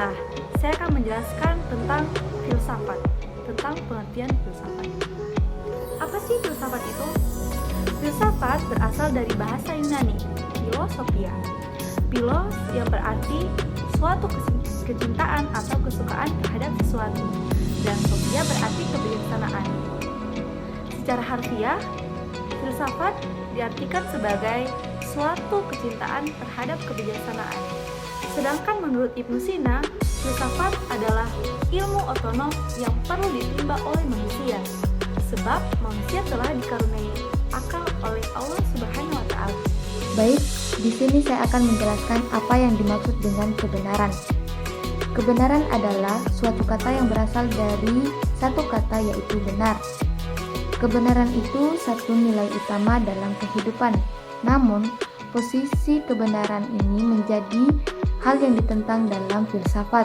Baiklah, saya akan menjelaskan tentang filsafat, tentang pengertian filsafat. Apa sih filsafat itu? Filsafat berasal dari bahasa Yunani, filosofia. Philos yang berarti suatu kecintaan atau kesukaan terhadap sesuatu, dan sophia berarti kebijaksanaan. Secara harfiah, filsafat diartikan sebagai suatu kecintaan terhadap kebijaksanaan. Sedangkan menurut Ibnu Sina, filsafat adalah ilmu otonom yang perlu ditimba oleh manusia, sebab manusia telah dikaruniai akal oleh Allah Subhanahu wa Ta'ala. Baik, di sini saya akan menjelaskan apa yang dimaksud dengan kebenaran. Kebenaran adalah suatu kata yang berasal dari satu kata, yaitu benar. Kebenaran itu satu nilai utama dalam kehidupan. Namun, posisi kebenaran ini menjadi hal yang ditentang dalam filsafat.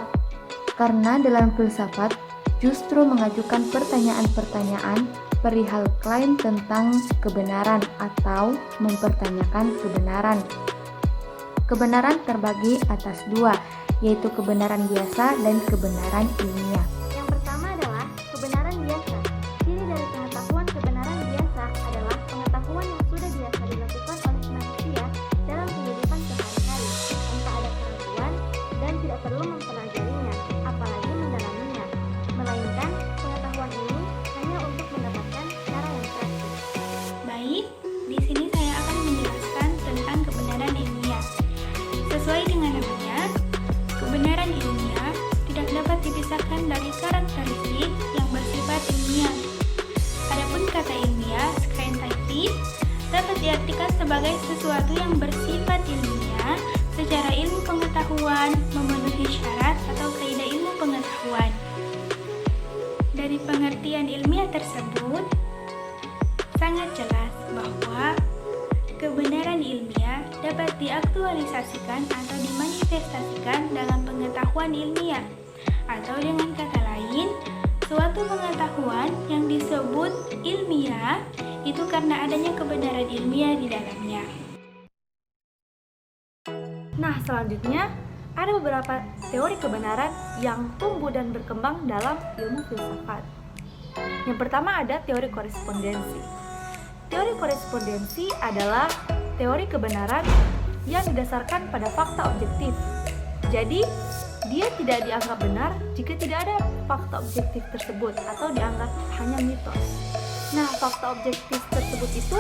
Karena dalam filsafat justru mengajukan pertanyaan-pertanyaan perihal klaim tentang kebenaran atau mempertanyakan kebenaran. Kebenaran terbagi atas dua, yaitu kebenaran biasa dan kebenaran ilmiah. Yang pertama adalah kebenaran biasa. Ciri dari pengetahuan kebenaran biasa adalah pengetahuan yang sudah biasa dilakukan oleh manusia dalam kehidupan sehari-hari, tanpa ada keraguan dan tidak perlu mempelajarinya, apalagi mendalaminya. Melainkan pengetahuan ini hanya untuk mendapatkan cara yang praktis. Baik, di sini saya akan menjelaskan tentang kebenaran ilmiah. Sesuai dengan namanya, kebenaran ilmiah tidak dapat dipisahkan dari karakteristik yang bersifat ilmiah. Adapun kata ilmiah, scientific, dapat diartikan sebagai sesuatu yang bersifat ilmiah secara ilmu pengetahuan, memenuhi syarat atau kaidah ilmu pengetahuan. Dari pengertian ilmiah tersebut, sangat jelas bahwa kebenaran ilmiah dapat diaktualisasikan atau dimanifestasikan dalam pengetahuan ilmiah, atau dengan kata lain, suatu pengetahuan yang disebut ilmiah itu karena adanya kebenaran ilmiah di dalamnya. Nah, selanjutnya ada beberapa teori kebenaran yang tumbuh dan berkembang dalam ilmu filsafat. Yang pertama ada teori korespondensi. Teori korespondensi adalah teori kebenaran yang didasarkan pada fakta objektif. Jadi, dia tidak dianggap benar jika tidak ada fakta objektif tersebut atau dianggap hanya mitos. Nah, fakta objektif tersebut itu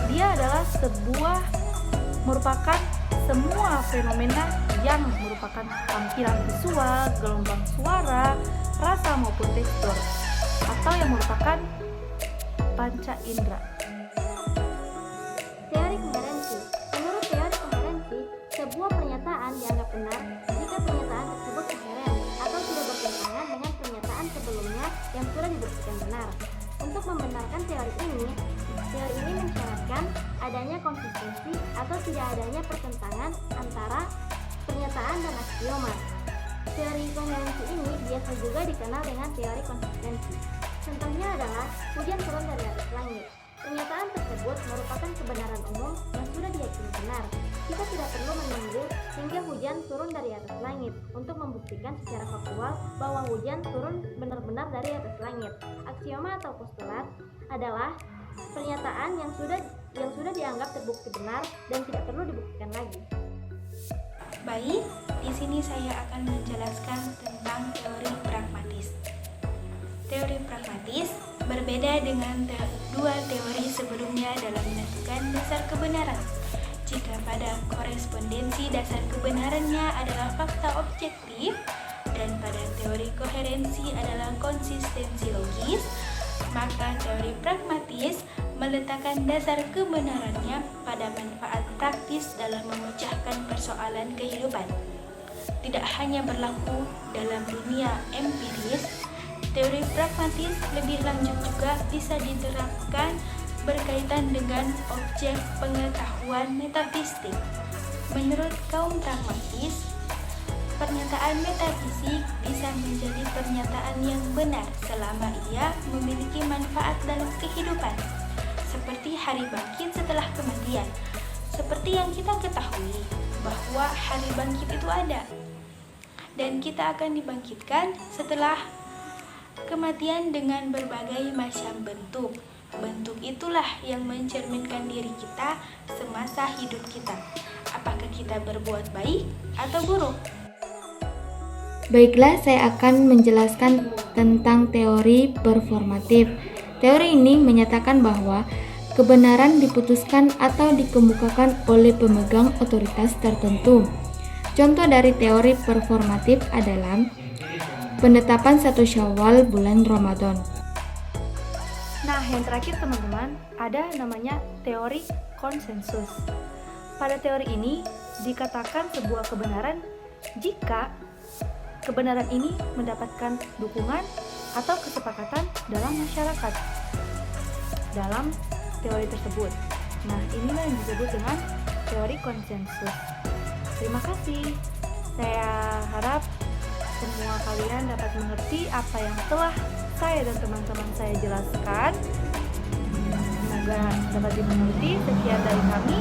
dia adalah merupakan semua fenomena yang merupakan tampilan visual, gelombang suara, rasa maupun tekstur, atau yang merupakan panca indera. Teori koherensi. Menurut teori koherensi, sebuah pernyataan dianggap benar jika pernyataan tersebut koheren atau tidak bertentangan dengan pernyataan sebelumnya yang sudah dibuktikan benar. Untuk membenarkan teori ini mensyaratkan adanya konsistensi atau tidak adanya pertentangan antara pernyataan dan aksioma. Teori koherensi ini biasa juga dikenal dengan teori konsistensi. Contohnya adalah hujan turun dari atas langit. Pernyataan tersebut merupakan kebenaran umum yang sudah diyakini benar. Kita tidak perlu menunggu hingga hujan turun dari atas langit untuk membuktikan secara faktual bahwa hujan turun benar-benar dari atas langit. Aksioma atau postulat adalah pernyataan yang sudah dianggap terbukti benar dan tidak perlu dibuktikan lagi. Baik, di sini saya akan menjelaskan tentang teori pragmatis. Teori pragmatis berbeda dengan dua teori sebelumnya dalam menentukan dasar kebenaran. Jika pada korespondensi dasar kebenarannya adalah fakta objektif dan pada teori koherensi adalah konsistensi logis, maka teori pragmatis meletakkan dasar kebenarannya pada manfaat praktis dalam memecahkan persoalan kehidupan. Tidak hanya berlaku dalam dunia empiris, teori pragmatis lebih lanjut juga bisa diterapkan berkaitan dengan objek pengetahuan metafisik. Menurut kaum pragmatis, pernyataan metafisik bisa menjadi pernyataan yang benar selama ia memiliki manfaat dalam kehidupan, seperti hari bangkit setelah kematian. Seperti yang kita ketahui bahwa hari bangkit itu ada, dan kita akan dibangkitkan setelah kematian dengan berbagai macam bentuk. Bentuk itulah yang mencerminkan diri kita semasa hidup kita. Apakah kita berbuat baik atau buruk? Baiklah, saya akan menjelaskan tentang teori performatif. Teori ini menyatakan bahwa kebenaran diputuskan atau dikemukakan oleh pemegang otoritas tertentu. Contoh dari teori performatif adalah penetapan 1 Syawal bulan Ramadan. Nah, yang terakhir teman-teman, ada namanya teori konsensus. Pada teori ini dikatakan sebuah kebenaran jika kebenaran ini mendapatkan dukungan atau kesepakatan dalam masyarakat dalam teori tersebut. Nah, inilah yang disebut dengan teori konsensus. Terima kasih. Saya harap semua kalian dapat mengerti apa yang telah saya dan teman-teman saya jelaskan. Semoga dapat dimengerti. Sekian dari kami.